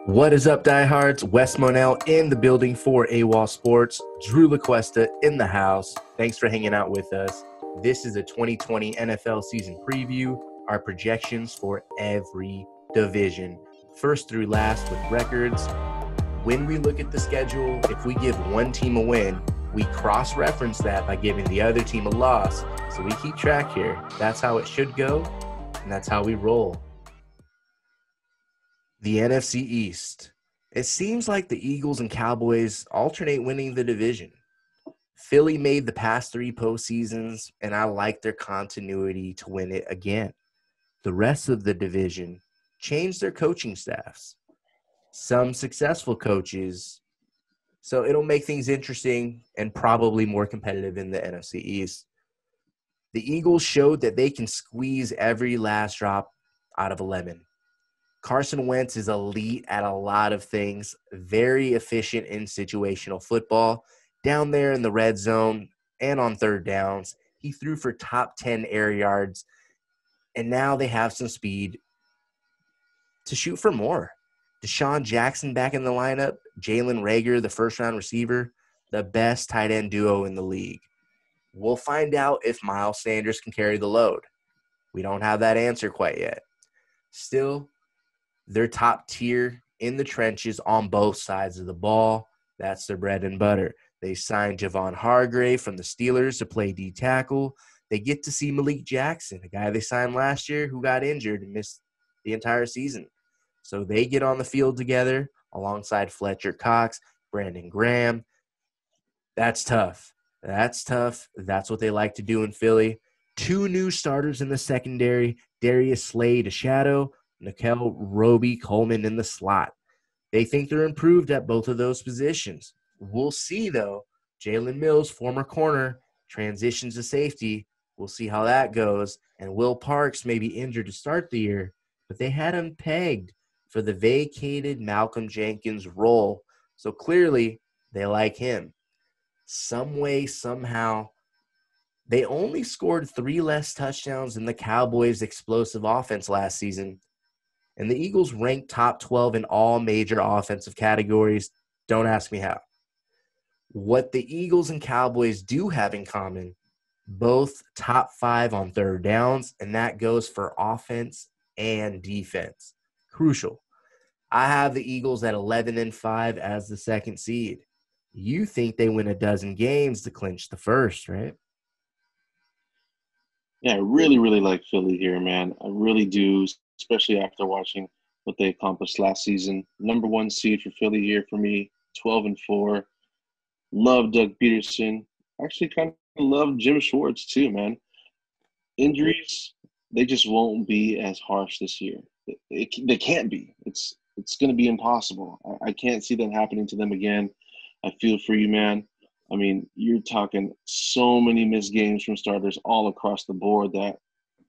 What is up, diehards? Wes Monell in the building for AWOL Sports. Drew Lacuesta in the house. Thanks for hanging out with us. This is a 2020 NFL season preview, our projections for every division, first through last with records. When we look at the schedule, if we give one team a win, we cross-reference that by giving the other team a loss. So we keep track here. That's how it should go, and that's how we roll. The NFC East. It seems like the Eagles and Cowboys alternate winning the division. Philly made the past three postseasons, and I like their continuity to win it again. The rest of the division changed their coaching staffs. Some successful coaches, so it'll make things interesting and probably more competitive in the NFC East. The Eagles showed that they can squeeze every last drop out of a lemon. Carson Wentz is elite at a lot of things, very efficient in situational football. Down there in the red zone and on third downs, he threw for top 10 air yards, and now they have some speed to shoot for more. Deshaun Jackson back in the lineup, Jalen Reagor, the first-round receiver, the best tight end duo in the league. We'll find out if Miles Sanders can carry the load. We don't have that answer quite yet. Still, they're top tier in the trenches on both sides of the ball. That's their bread and butter. They signed Javon Hargrave from the Steelers to play D tackle. They get to see Malik Jackson, a guy they signed last year who got injured and missed the entire season. So they get on the field together alongside Fletcher Cox, Brandon Graham. That's tough. That's tough. That's what they like to do in Philly. Two new starters in the secondary, Darius Slade, a shadow, Nikel Roby-Coleman in the slot. They think they're improved at both of those positions. We'll see, though. Jalen Mills, former corner, transitions to safety. We'll see how that goes. And Will Parks may be injured to start the year, but they had him pegged for the vacated Malcolm Jenkins role. So clearly, they like him. Some way, somehow, they only scored 3 less touchdowns than the Cowboys' explosive offense last season. And the Eagles ranked top 12 in all major offensive categories. Don't ask me how. What the Eagles and Cowboys do have in common, both top 5 on third downs, and that goes for offense and defense. Crucial. I have the Eagles at 11-5 as the second seed. You think they win a dozen games to clinch the first, right? Yeah, I really, really like Philly here, man. I really do, especially after watching what they accomplished last season. Number one seed for Philly here for me, 12-4. Love Doug Peterson. Actually, kind of love Jim Schwartz too, man. Injuries, they just won't be as harsh this year. They can't be. It's going to be impossible. I can't see that happening to them again. I feel for you, man. I mean, you're talking so many missed games from starters all across the board that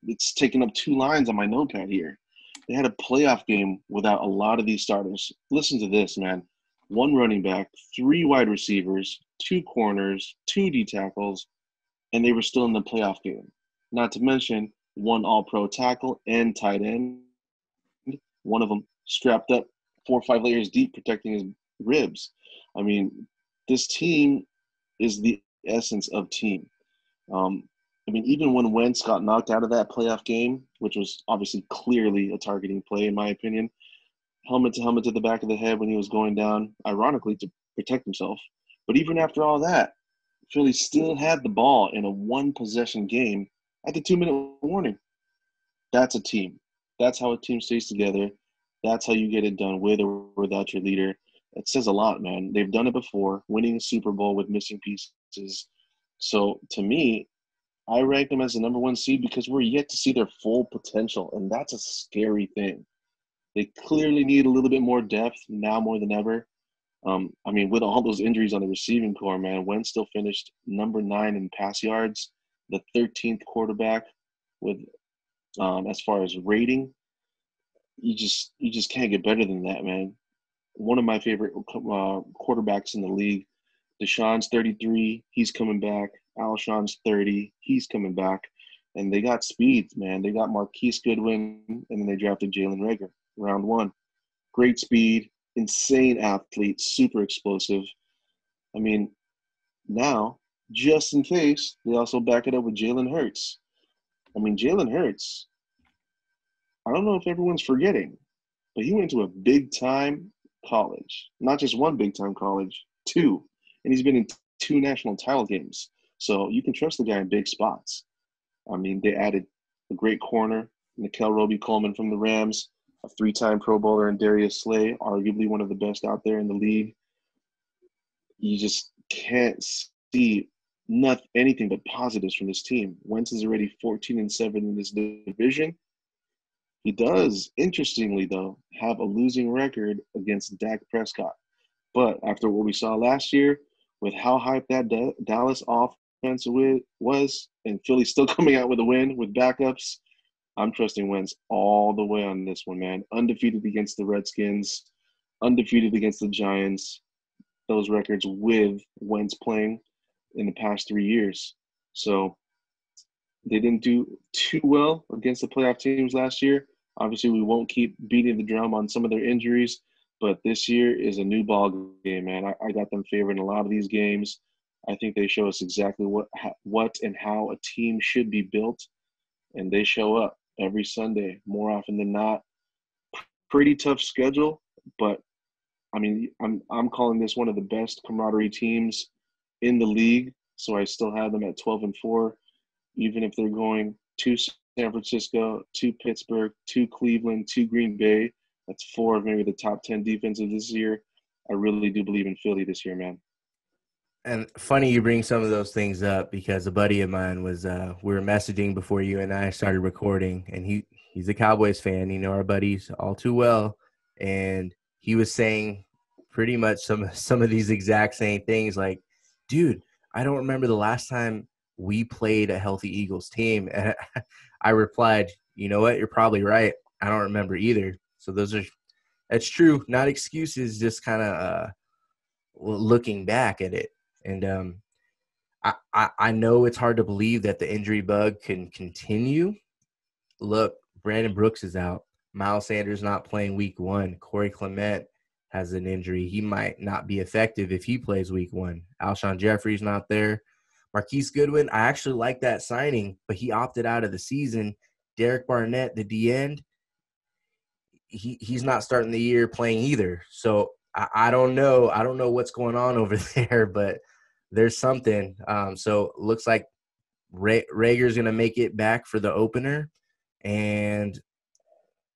it's taking up 2 lines on my notepad here. They had a playoff game without a lot of these starters. Listen to this, man. 1 running back, 3 wide receivers, 2 corners, 2 D tackles, and they were still in the playoff game. Not to mention 1 all-pro tackle and tight end. One of them strapped up 4 or 5 layers deep, protecting his ribs. I mean, this team is the essence of team. I mean, even when Wentz got knocked out of that playoff game, which was obviously clearly a targeting play, in my opinion, helmet to the back of the head when he was going down, ironically, to protect himself. But even after all that, Philly still had the ball in a 1-possession game at the 2-minute warning. That's a team. That's how a team stays together. That's how you get it done with or without your leader. It says a lot, man. They've done it before, winning a Super Bowl with missing pieces. So to me, I rank them as the number 1 seed because we're yet to see their full potential, and that's a scary thing. They clearly need a little bit more depth now more than ever. I mean, with all those injuries on the receiving core, man, Wentz still finished number 9 in pass yards, the 13th quarterback with as far as rating. You just can't get better than that, man. One of my favorite quarterbacks in the league. Deshaun's 33. He's coming back. Alshon's 30. He's coming back. And they got speed, man. They got Marquise Goodwin, and then they drafted Jalen Reagor, round 1. Great speed, insane athlete, super explosive. I mean, now, just in case, they also back it up with Jalen Hurts. I mean, Jalen Hurts, I don't know if everyone's forgetting, but he went to a big time college. Not just one big time college, two. And he's been in two national title games. So you can trust the guy in big spots. I mean, they added a great corner, Nickel Roby-Coleman from the Rams, a three-time Pro Bowler in Darius Slay, arguably one of the best out there in the league. You just can't see anything but positives from this team. Wentz is already 14-7 in this division. He does, interestingly though, have a losing record against Dak Prescott. But after what we saw last year, with how hyped that Dallas offense was, and Philly still coming out with a win with backups, I'm trusting Wentz all the way on this one, man. Undefeated against the Redskins, undefeated against the Giants. Those records with Wentz playing in the past 3 years. So they didn't do too well against the playoff teams last year. Obviously, we won't keep beating the drum on some of their injuries, but this year is a new ball game, man. I got them favoring a lot of these games. I think they show us exactly what and how a team should be built, and they show up every Sunday more often than not. Pretty tough schedule, but I mean, I'm calling this one of the best camaraderie teams in the league. So I still have them at 12-4, even if they're going to San Francisco, to Pittsburgh, to Cleveland, to Green Bay. That's 4 of maybe the top 10 defenses this year. I really do believe in Philly this year, man. And funny you bring some of those things up because a buddy of mine was we were messaging before you and I started recording, and he's a Cowboys fan. You know our buddies all too well, and he was saying pretty much some of these exact same things. Like, dude, I don't remember the last time we played a healthy Eagles team. And I replied, you know what? You're probably right. I don't remember either. So that's true. Not excuses. Just kind of looking back at it. And I know it's hard to believe that the injury bug can continue. Look, Brandon Brooks is out. Miles Sanders not playing week 1. Corey Clement has an injury. He might not be effective if he plays week 1. Alshon Jeffrey's not there. Marquise Goodwin, I actually like that signing, but he opted out of the season. Derek Barnett, the D-end, he's not starting the year playing either. So I don't know. I don't know what's going on over there, but there's something. So looks like Rager's going to make it back for the opener. And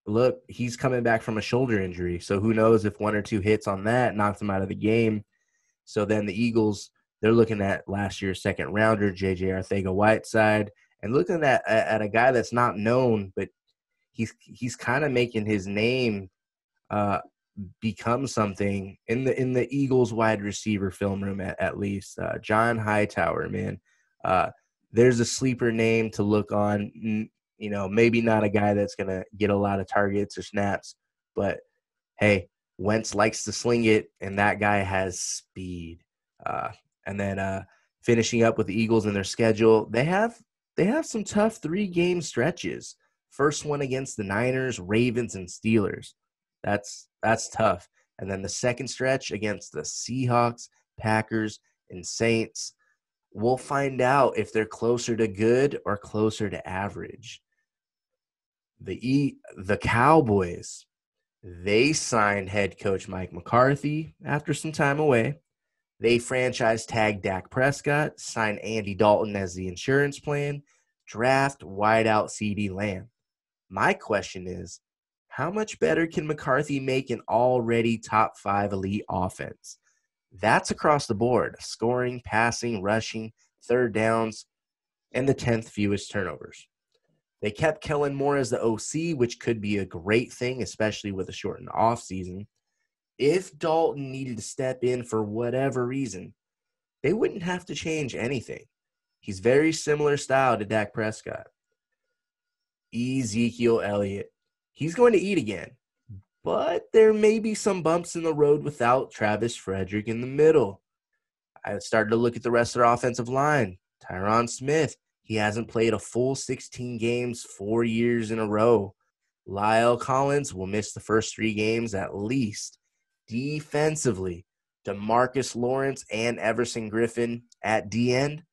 look, he's coming back from a shoulder injury. So who knows if 1 or 2 hits on that knocks him out of the game. So then the Eagles, they're looking at last year's second rounder, J.J. Arcega-Whiteside, and looking at a guy that's not known, but he's kind of making his name become something in the Eagles wide receiver film room at least. John Hightower, man. There's a sleeper name to look on. You know, maybe not a guy that's going to get a lot of targets or snaps, but hey, Wentz likes to sling it, and that guy has speed. And then finishing up with the Eagles in their schedule, they have some tough 3-game stretches. First one against the Niners, Ravens, and Steelers. That's tough. And then the second stretch against the Seahawks, Packers, and Saints. We'll find out if they're closer to good or closer to average. The Cowboys, they signed head coach Mike McCarthy after some time away. They franchise tagged Dak Prescott, signed Andy Dalton as the insurance plan, draft wideout CeeDee Lamb. My question is, how much better can McCarthy make an already top 5 elite offense? That's across the board: scoring, passing, rushing, third downs, and the 10th fewest turnovers. They kept Kellen Moore as the OC, which could be a great thing, especially with a shortened offseason. If Dalton needed to step in for whatever reason, they wouldn't have to change anything. He's very similar style to Dak Prescott. Ezekiel Elliott, he's going to eat again, but there may be some bumps in the road without Travis Frederick in the middle. I started to look at the rest of their offensive line. Tyron Smith, he hasn't played a full 16 games 4 years in a row. Lyle Collins will miss the first 3 games at least. defensively, DeMarcus Lawrence and Everson Griffin at D end,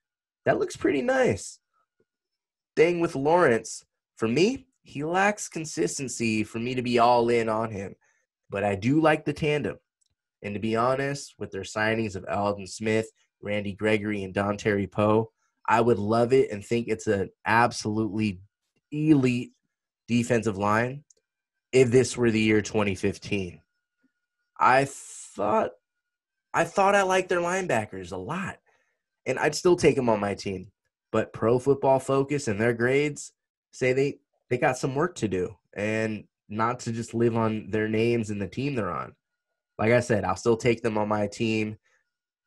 that looks pretty nice. Thing with Lawrence, for me, he lacks consistency for me to be all in on him. But I do like the tandem. And to be honest, with their signings of Alden Smith, Randy Gregory, and Don Terry Poe, I would love it and think it's an absolutely elite defensive line if this were the year 2015. I thought I liked their linebackers a lot, and I'd still take them on my team. But Pro Football Focus and their grades say they got some work to do and not to just live on their names and the team they're on. Like I said, I'll still take them on my team.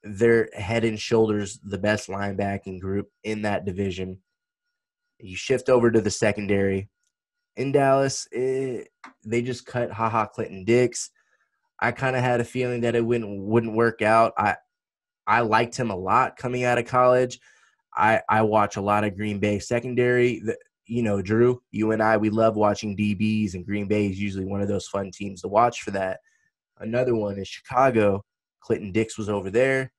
They're head and shoulders the best linebacking group in that division. You shift over to the secondary. In Dallas, they just cut HaHa Clinton Dix. I kind of had a feeling that it wouldn't work out. I liked him a lot coming out of college. I watch a lot of Green Bay secondary. Drew, you and I, we love watching DBs, and Green Bay is usually one of those fun teams to watch for that. Another one is Chicago. Clinton Dix was over there.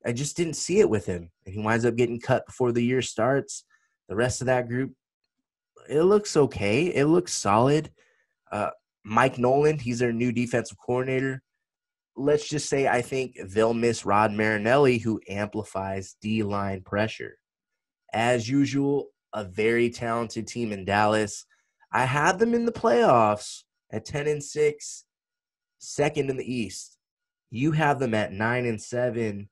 I just didn't see it with him, and he winds up getting cut before the year starts. The rest of that group, it looks okay. It looks solid. Mike Nolan, he's their new defensive coordinator. Let's just say I think they'll miss Rod Marinelli, who amplifies D-line pressure. As usual, a very talented team in Dallas. I had them in the playoffs at 10-6, second in the East. You have them at 9-7,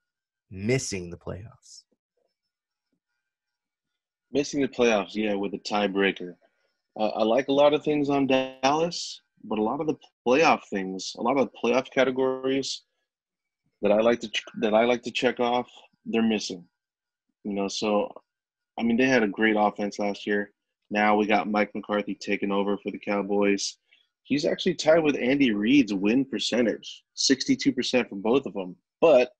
missing the playoffs. Missing the playoffs, yeah, with a tiebreaker. I like a lot of things on Dallas, but a lot of the playoff things, a lot of the playoff categories that I like to check off, they're missing. So I mean, they had a great offense last year. Now we got Mike McCarthy taking over for the Cowboys. He's actually tied with Andy Reid's win percentage, 62% for both of them. But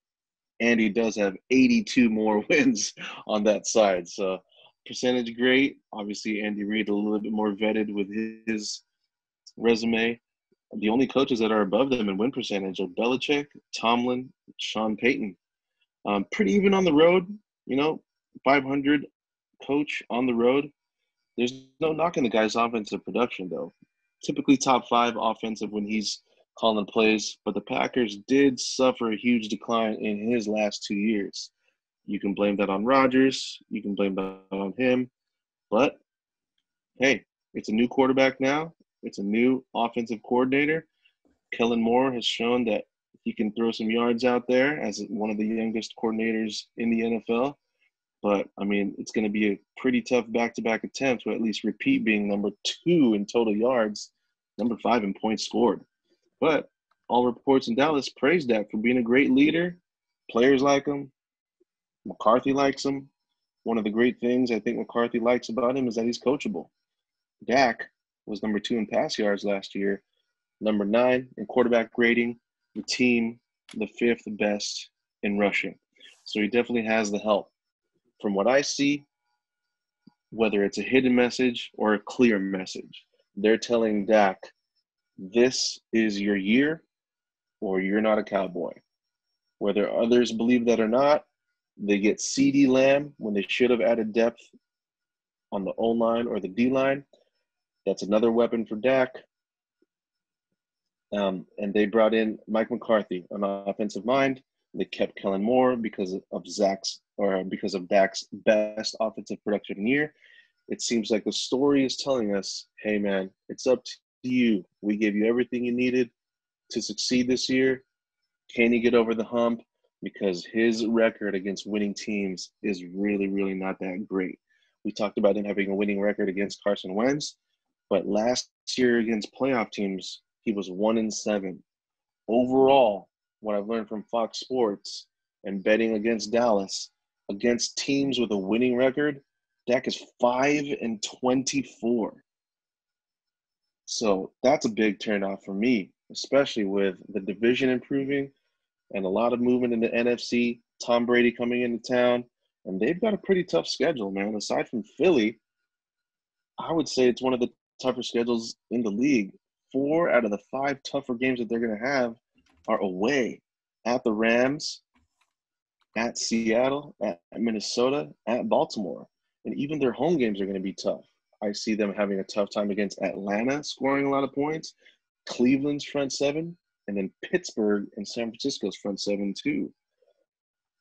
Andy does have 82 more wins on that side. So percentage great. Obviously, Andy Reid a little bit more vetted with his resume. The only coaches that are above them in win percentage are Belichick, Tomlin, Sean Payton. Pretty even on the road, 500 coach on the road. There's no knocking the guy's offensive production, though. Typically top 5 offensive when he's calling plays, but the Packers did suffer a huge decline in his last 2 years. You can blame that on Rodgers. You can blame that on him. But, hey, it's a new quarterback now. It's a new offensive coordinator. Kellen Moore has shown that he can throw some yards out there as one of the youngest coordinators in the NFL. But, I mean, it's going to be a pretty tough back-to-back attempt to at least repeat being number 2 in total yards, number 5 in points scored. But all reports in Dallas praise Dak for being a great leader. Players like him. McCarthy likes him. One of the great things I think McCarthy likes about him is that he's coachable. Dak was number 2 in pass yards last year, number 9 in quarterback rating, the team the 5th best in rushing. So he definitely has the help. From what I see, whether it's a hidden message or a clear message, they're telling Dak, this is your year or you're not a Cowboy. Whether others believe that or not, they get CeeDee Lamb when they should have added depth on the O-line or the D-line. That's another weapon for Dak. And they brought in Mike McCarthy, an offensive mind. They kept Kellen Moore because of Dak's best offensive production year. It seems like the story is telling us, hey, man, it's up to you. We gave you everything you needed to succeed this year. Can he get over the hump? Because his record against winning teams is really, really not that great. We talked about him having a winning record against Carson Wentz, but last year against playoff teams, he was 1-7. Overall, what I've learned from Fox Sports and betting against Dallas, against teams with a winning record, Dak is 5-24. So that's a big turnoff for me, especially with the division improving and a lot of movement in the NFC, Tom Brady coming into town, and they've got a pretty tough schedule, man. Aside from Philly, I would say it's one of the tougher schedules in the league. 4 out of the 5 tougher games that they're going to have are away at the Rams, at Seattle, at Minnesota, at Baltimore. And even their home games are going to be tough. I see them having a tough time against Atlanta, scoring a lot of points, Cleveland's front seven, and then Pittsburgh and San Francisco's front seven too.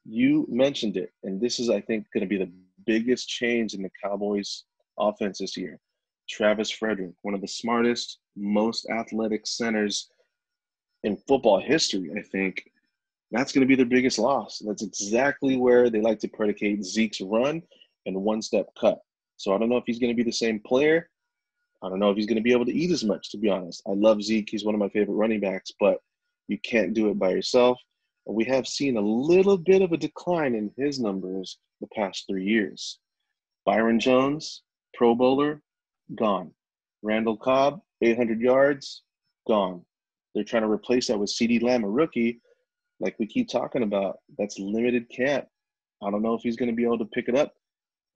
You mentioned it, and this is, I think, going to be the biggest change in the Cowboys offense this year. Travis Frederick, one of the smartest, most athletic centers in football history, I think. That's going to be their biggest loss. That's exactly where they like to predicate Zeke's run and one-step cut. So I don't know if he's going to be the same player. I don't know if he's going to be able to eat as much, to be honest. I love Zeke. He's one of my favorite running backs, but you can't do it by yourself. And we have seen a little bit of a decline in his numbers the past 3 years. Byron Jones, Pro Bowler, gone. Randall Cobb, 800 yards, gone. They're trying to replace that with CeeDee Lamb, a rookie, like we keep talking about. That's limited camp. I don't know if he's going to be able to pick it up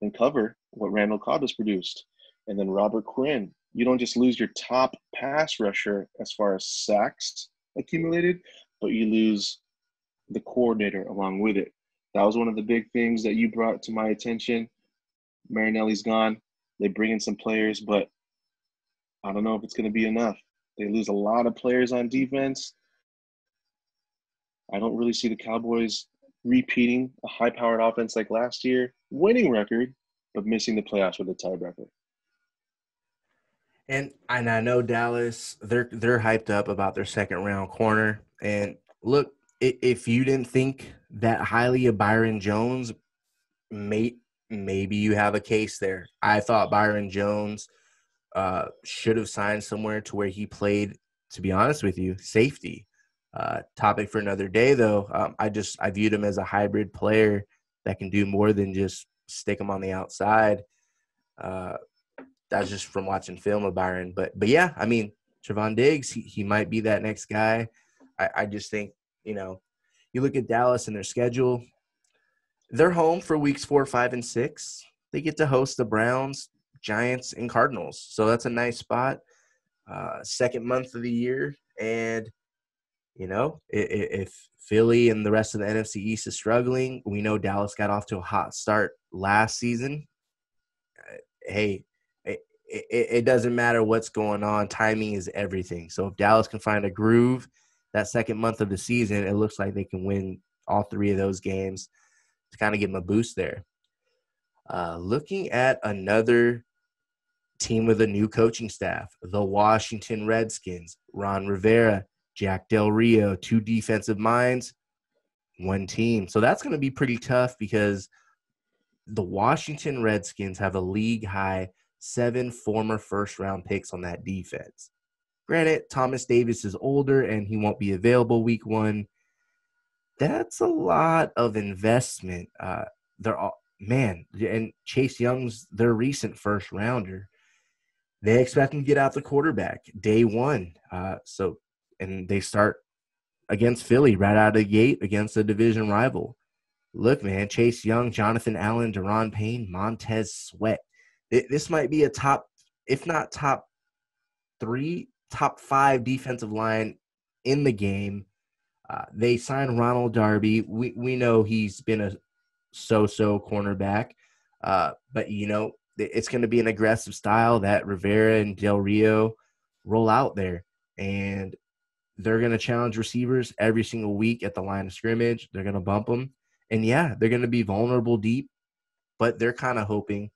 and cover what Randall Cobb has produced. And then Robert Quinn. You don't just lose your top pass rusher as far as sacks accumulated, but you lose the coordinator along with it. That was one of the big things that you brought to my attention. Marinelli's gone. They bring in some players, but I don't know if it's going to be enough. They lose a lot of players on defense. I don't really see the Cowboys repeating a high-powered offense like last year, winning record, but missing the playoffs with a tiebreaker. And I know Dallas, they're hyped up about their second-round corner. And look, if you didn't think that highly of Byron Jones, maybe you have a case there. I thought Byron Jones should have signed somewhere to where he played, to be honest with you, safety. Topic for another day, though. I viewed him as a hybrid player that can do more than just stick him on the outside. That's just from watching film of Byron. But yeah, I mean, Trevon Diggs, he might be that next guy. I just think, you look at Dallas and their schedule. They're home for weeks 4, 5, and 6. They get to host the Browns, Giants, and Cardinals. So that's a nice spot. Second month of the year. And, if Philly and the rest of the NFC East is struggling, we know Dallas got off to a hot start last season. Hey, it doesn't matter what's going on. Timing is everything. So if Dallas can find a groove that second month of the season, it looks like they can win all 3 of those games to kind of give them a boost there. Looking at another team with a new coaching staff, the Washington Redskins, Ron Rivera, Jack Del Rio, 2 defensive minds, 1 team. So that's going to be pretty tough because the Washington Redskins have a league-high 7 former first-round picks on that defense. Granted, Thomas Davis is older and he won't be available week 1. That's a lot of investment. And Chase Young's their recent first-rounder. They expect him to get out the quarterback day 1. And they start against Philly right out of the gate against a division rival. Look, man, Chase Young, Jonathan Allen, Deron Payne, Montez Sweat. This might be a top, if not top 3, top 5 defensive line in the game. They signed Ronald Darby. We know he's been a so-so cornerback. But, it's going to be an aggressive style that Rivera and Del Rio roll out there. And they're going to challenge receivers every single week at the line of scrimmage. They're going to bump them. And, yeah, they're going to be vulnerable deep, but they're kind of hoping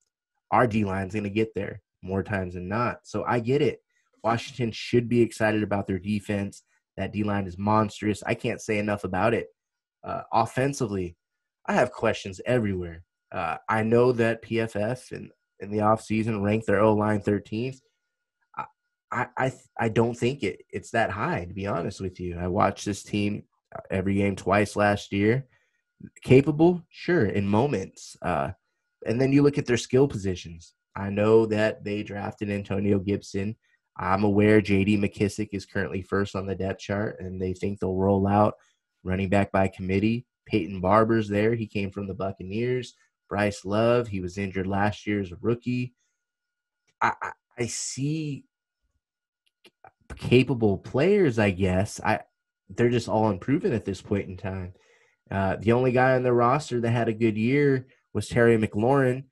our D-line's going to get there more times than not. So I get it. Washington should be excited about their defense. That D-line is monstrous. I can't say enough about it. Offensively, I have questions everywhere. I know that PFF in the offseason ranked their O-line 13th. I don't think it's that high, to be honest with you. I watched this team every game twice last year. Capable? Sure, in moments. And then you look at their skill positions. I know that they drafted Antonio Gibson. I'm aware J.D. McKissick is currently first on the depth chart, and they think they'll roll out running back by committee. Peyton Barber's there. He came from the Buccaneers. Bryce Love, he was injured last year as a rookie. I see capable players, I guess. they're just all unproven at this point in time. The only guy on the roster that had a good year was Terry McLaurin.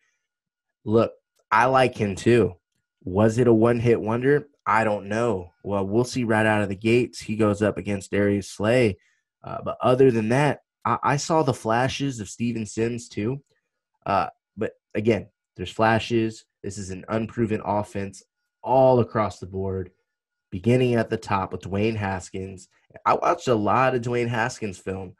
Look, I like him too. Was it a one-hit wonder? I don't know. Well, we'll see right out of the gates. He goes up against Darius Slay. But other than that, I saw the flashes of Steven Sims too. But again, there's flashes. This is an unproven offense all across the board, beginning at the top with Dwayne Haskins. I watched a lot of Dwayne Haskins film.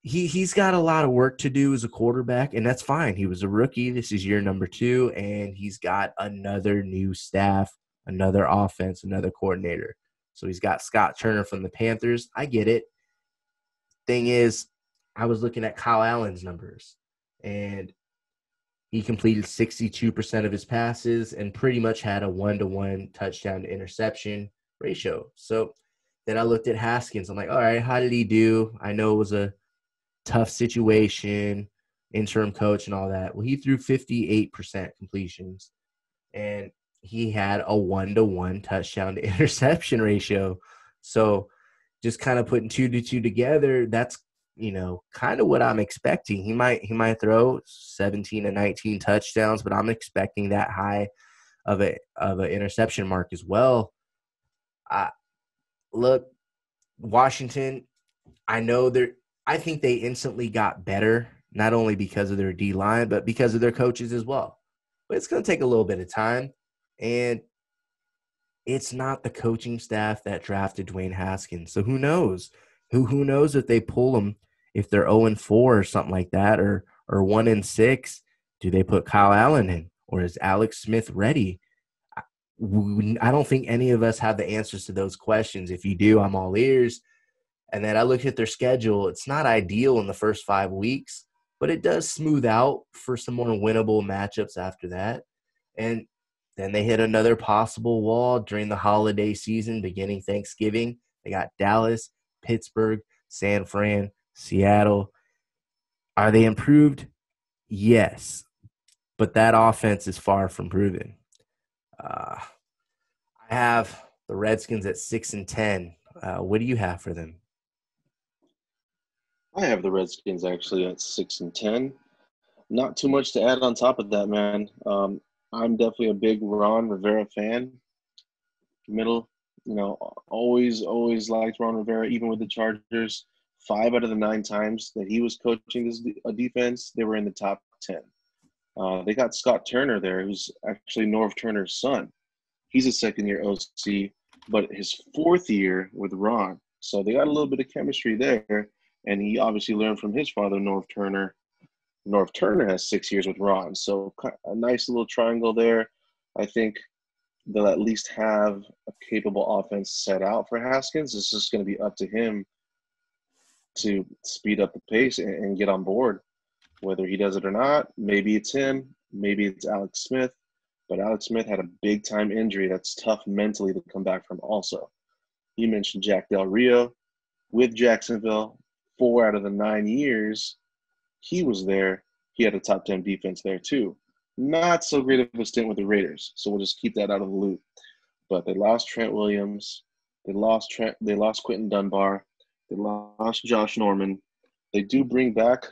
He's got a lot of work to do as a quarterback, and that's fine. He was a rookie. This is year number 2, and he's got another new staff, another offense, another coordinator. So he's got Scott Turner from the Panthers. I get it. Thing is, I was looking at Kyle Allen's numbers, and he completed 62% of his passes and pretty much had a 1-to-1 touchdown to interception ratio. So then I looked at Haskins. I'm like, all right, how did he do? I know it was a tough situation, interim coach and all that. Well, he threw 58% completions, and he had a 1-to-1 touchdown to interception ratio. So just kind of putting 2 to 2 together, that's kind of what I'm expecting. He might throw 17 to 19 touchdowns, but I'm expecting that high of an interception mark as well. Look, Washington, I think they instantly got better, not only because of their D-line, but because of their coaches as well. But it's going to take a little bit of time, and it's not the coaching staff that drafted Dwayne Haskins. So who knows? Who knows if they pull him, if they're 0-4 or something like that, or 1-6, do they put Kyle Allen in, or is Alex Smith ready? I don't think any of us have the answers to those questions. If you do, I'm all ears. And then I looked at their schedule. It's not ideal in the first 5 weeks, but it does smooth out for some more winnable matchups after that. And then they hit another possible wall during the holiday season, beginning Thanksgiving. They got Dallas, Pittsburgh, San Fran, Seattle. Are they improved? Yes. But that offense is far from proven. I have the Redskins at 6-10. What do you have for them? I have the Redskins actually at 6-10. Not too much to add on top of that, man. I'm definitely a big Ron Rivera fan. Middle, always liked Ron Rivera, even with the Chargers. 5 out of the 9 times that he was coaching this defense, they were in the top 10. They got Scott Turner there, who's actually Norv Turner's son. He's a second-year OC, but his 4th year with Ron. So they got a little bit of chemistry there, and he obviously learned from his father, Norv Turner. Norv Turner has 6 years with Ron, so a nice little triangle there. I think they'll at least have a capable offense set out for Haskins. It's just going to be up to him to speed up the pace and get on board. Whether he does it or not, maybe it's him, maybe it's Alex Smith. But Alex Smith had a big-time injury that's tough mentally to come back from also. You mentioned Jack Del Rio. With Jacksonville, 4 out of the 9 years he was there, he had a top 10 defense there too. Not so great of a stint with the Raiders, so we'll just keep that out of the loop. But they lost Trent Williams. They lost Quentin Dunbar. They lost Josh Norman. They do bring back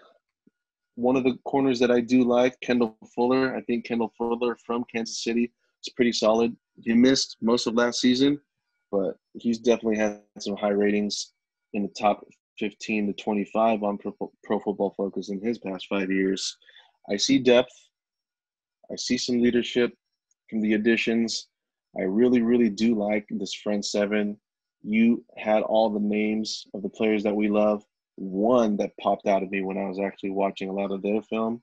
one of the corners that I do like, Kendall Fuller. I think Kendall Fuller from Kansas City is pretty solid. He missed most of last season, but he's definitely had some high ratings in the top 15 to 25 on Pro Football Focus in his past 5 years. I see depth. I see some leadership from the additions. I really, really do like this front seven. You had all the names of the players that we love. One that popped out at me when I was actually watching a lot of their film.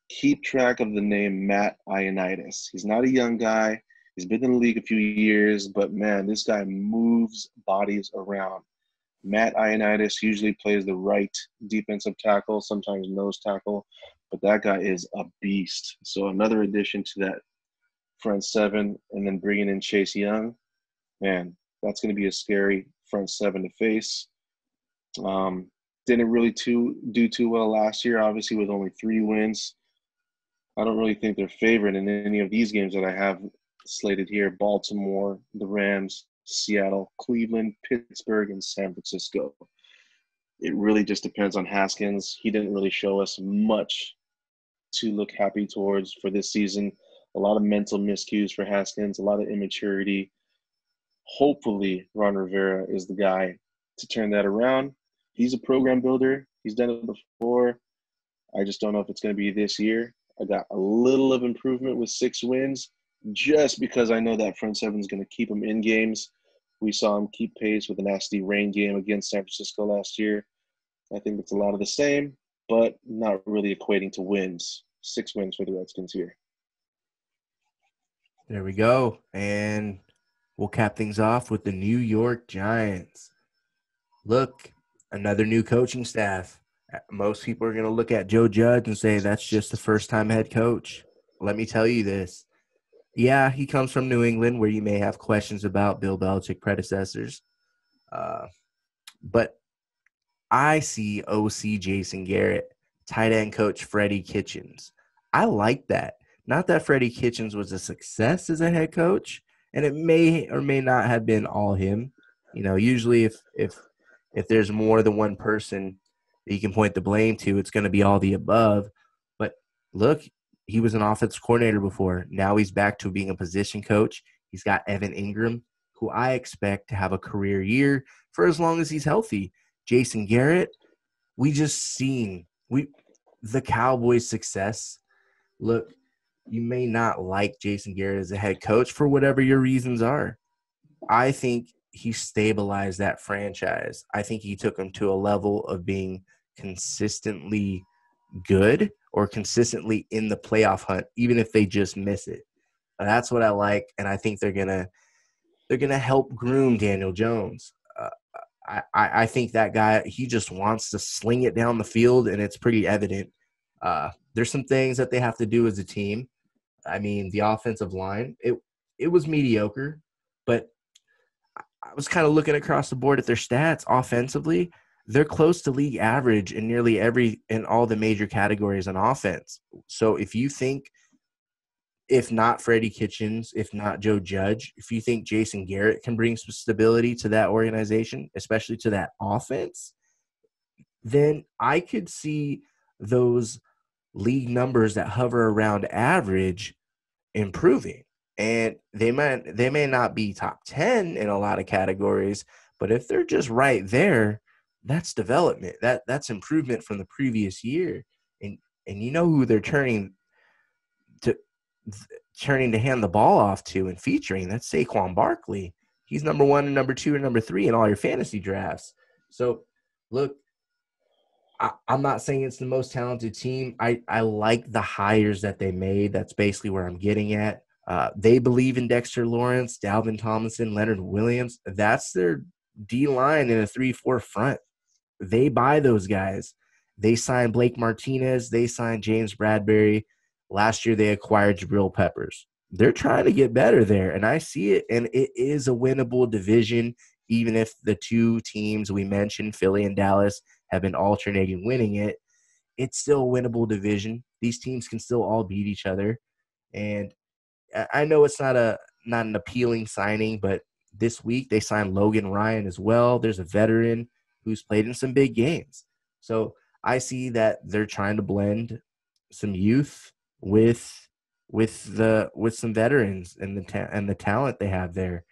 Keep track of the name Matt Ioannidis. He's not a young guy. He's been in the league a few years, but man, this guy moves bodies around. Matt Ioannidis usually plays the right defensive tackle, sometimes nose tackle, but that guy is a beast. So another addition to that front seven, and then bringing in Chase Young, man, that's going to be a scary front seven to face. Didn't really do too well last year, obviously with only 3 wins. I don't really think they're favored in any of these games that I have slated here. Baltimore, the Rams, Seattle, Cleveland, Pittsburgh, and San Francisco. It really just depends on Haskins. He didn't really show us much to look happy towards for this season. A lot of mental miscues for Haskins, a lot of immaturity. Hopefully, Ron Rivera is the guy to turn that around. He's a program builder. He's done it before. I just don't know if it's going to be this year. I got a little of improvement with 6 wins just because I know that front seven is going to keep him in games. We saw him keep pace with a nasty rain game against San Francisco last year. I think it's a lot of the same, but not really equating to wins. 6 wins for the Redskins here. There we go. And we'll cap things off with the New York Giants. Look, another new coaching staff. Most people are going to look at Joe Judge and say that's just the first-time head coach. Let me tell you this. Yeah, he comes from New England, where you may have questions about Bill Belichick predecessors. But I see OC Jason Garrett, tight end coach Freddie Kitchens. I like that. Not that Freddie Kitchens was a success as a head coach, and it may or may not have been all him. You know, usually if there's more than one person that you can point the blame to, it's going to be all the above. But look, he was an offensive coordinator before. Now he's back to being a position coach. He's got Evan Ingram, who I expect to have a career year for as long as he's healthy. Jason Garrett, we just seen the Cowboys' success. Look, you may not like Jason Garrett as a head coach for whatever your reasons are. I think he stabilized that franchise. I think he took them to a level of being consistently good or consistently in the playoff hunt, even if they just miss it. That's what I like, and I think they're gonna help groom Daniel Jones. I think that guy, he just wants to sling it down the field, and it's pretty evident. There's some things that they have to do as a team. I mean, the offensive line, it was mediocre, but I was kind of looking across the board at their stats offensively. They're close to league average in nearly in all the major categories on offense. So if you think, if not Freddie Kitchens, if not Joe Judge, if you think Jason Garrett can bring some stability to that organization, especially to that offense, then I could see those league numbers that hover around average improving. And they may not be top 10 in a lot of categories, but if they're just right there, that's development. That's improvement from the previous year. And you know who they're turning to hand the ball off to and featuring? That's Saquon Barkley. He's number 1 and number 2 and number 3 in all your fantasy drafts. So, look, I'm not saying it's the most talented team. I like the hires that they made. That's basically where I'm getting at. They believe in Dexter Lawrence, Dalvin Tomlinson, Leonard Williams. That's their D-line in a 3-4 front. They buy those guys. They signed Blake Martinez. They signed James Bradbury. Last year they acquired Jabril Peppers. They're trying to get better there, and I see it, and it is a winnable division, even if the two teams we mentioned, Philly and Dallas, have been alternating winning it. It's still a winnable division. These teams can still all beat each other, and I know it's not an appealing signing, but this week they signed Logan Ryan as well. There's a veteran who's played in some big games. So I see that they're trying to blend some youth with some veterans and the talent they have there.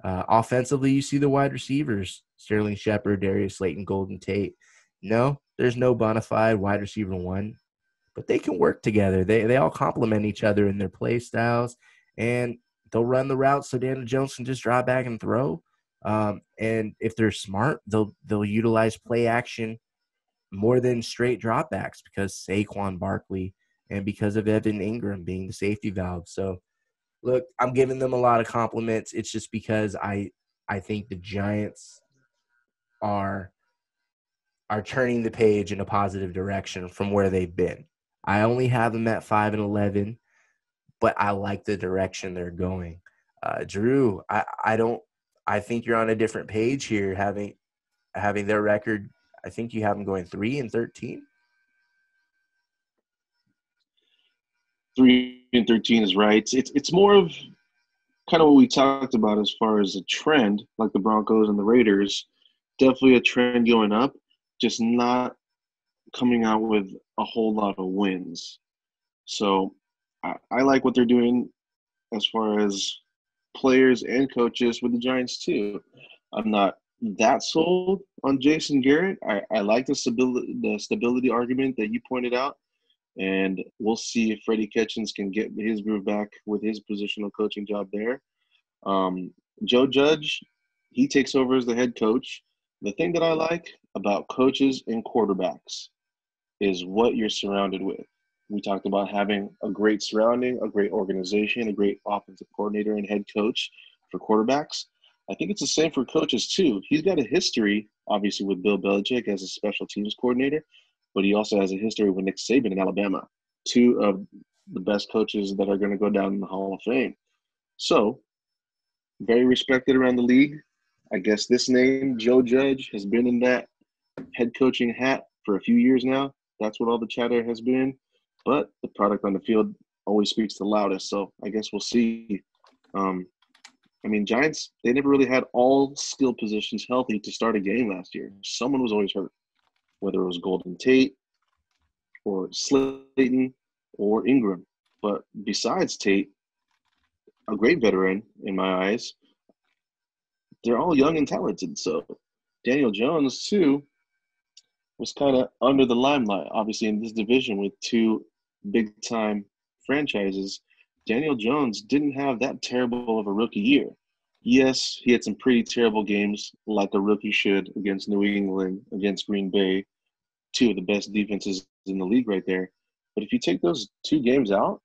Offensively, you see the wide receivers: Sterling Shepard, Darius Slayton, Golden Tate. No, there's no bona fide wide receiver 1, but they can work together. They all complement each other in their play styles, and they'll run the routes so Daniel Jones can just drop back and throw. And if they're smart, they'll utilize play action more than straight dropbacks because Saquon Barkley and because of Evan Ingram being the safety valve. So, look, I'm giving them a lot of compliments. It's just because I think the Giants are turning the page in a positive direction from where they've been. I only have them at 5-11, but I like the direction they're going. Drew, I think you're on a different page here, having their record. I think you have them going 3-13. 3-13 is right. It's more of kind of what we talked about as far as a trend, like the Broncos and the Raiders. Definitely a trend going up, just not coming out with a whole lot of wins. So I like what they're doing as far as players and coaches with the Giants too. I'm not that sold on Jason Garrett. I like the stability argument that you pointed out, and we'll see if Freddie Kitchens can get his groove back with his positional coaching job there. Um, Joe Judge, he takes over as the head coach. The thing that I like about coaches and quarterbacks is what you're surrounded with. We talked about having a great surrounding, a great organization, a great offensive coordinator and head coach for quarterbacks. I think it's the same for coaches too. He's got a history, obviously, with Bill Belichick as a special teams coordinator, but he also has a history with Nick Saban in Alabama, two of the best coaches that are going to go down in the Hall of Fame. So, very respected around the league. I guess this name, Joe Judge, has been in that head coaching hat for a few years now. That's what all the chatter has been. But the product on the field always speaks the loudest. So I guess we'll see. Giants, they never really had all skill positions healthy to start a game last year. Someone was always hurt, whether it was Golden Tate or Slayton or Ingram. But besides Tate, a great veteran in my eyes, they're all young and talented. So Daniel Jones, too, was kind of under the limelight, obviously, in this division with two big-time franchises. Daniel Jones didn't have that terrible of a rookie year. Yes, he had some pretty terrible games, like a rookie should, against New England, against Green Bay, two of the best defenses in the league right there. But if you take those two games out,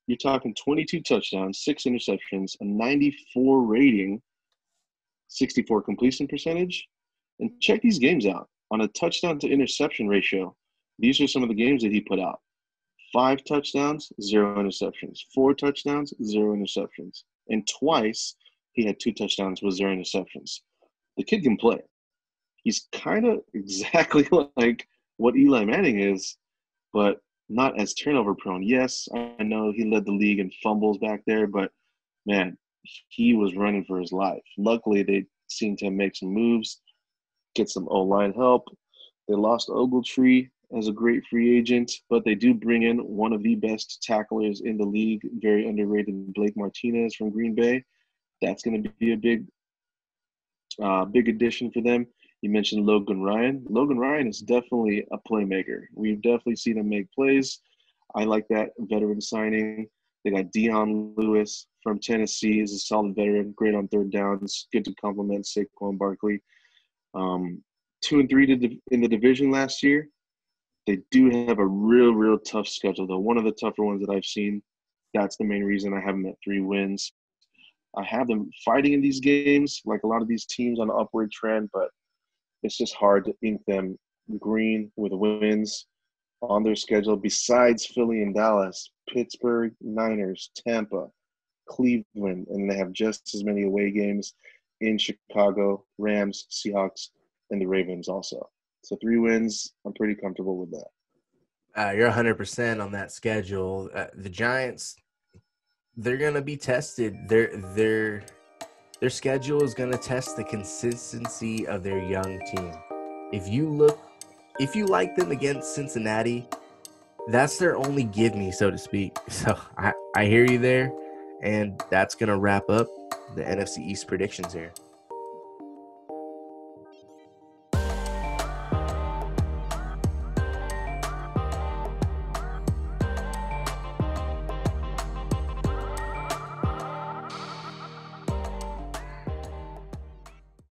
you're talking 22 touchdowns, 6 interceptions, a 94 rating, 64 completion percentage. And check these games out. On a touchdown to interception ratio, these are some of the games that he put out. 5 touchdowns, 0 interceptions. 4 touchdowns, 0 interceptions. And twice, he had 2 touchdowns with 0 interceptions. The kid can play. He's kind of exactly like what Eli Manning is, but not as turnover prone. Yes, I know he led the league in fumbles back there, but man, he was running for his life. Luckily, they seemed to make some moves, get some O-line help. They lost Ogletree as a great free agent, but they do bring in one of the best tacklers in the league, very underrated Blake Martinez from Green Bay. That's going to be a big addition for them. You mentioned Logan Ryan. Logan Ryan is definitely a playmaker. We've definitely seen him make plays. I like that veteran signing. They got Dion Lewis from Tennessee. He's a solid veteran, great on third downs, good to complement Saquon Barkley. 2-3 in the division last year. They do have a real tough schedule, though. One of the tougher ones that I've seen. That's the main reason I have them at 3 wins. I have them fighting in these games, like a lot of these teams on an upward trend, but it's just hard to ink them green with wins on their schedule. Besides Philly and Dallas, Pittsburgh, Niners, Tampa, Cleveland, and they have just as many away games in Chicago, Rams, Seahawks, and the Ravens also. So 3 wins, I'm pretty comfortable with that. You're 100% on that schedule. The Giants, they're going to be tested. Their schedule is going to test the consistency of their young team. If you like them against Cincinnati, that's their only give me, so to speak. So I hear you there, and that's going to wrap up the NFC East predictions here.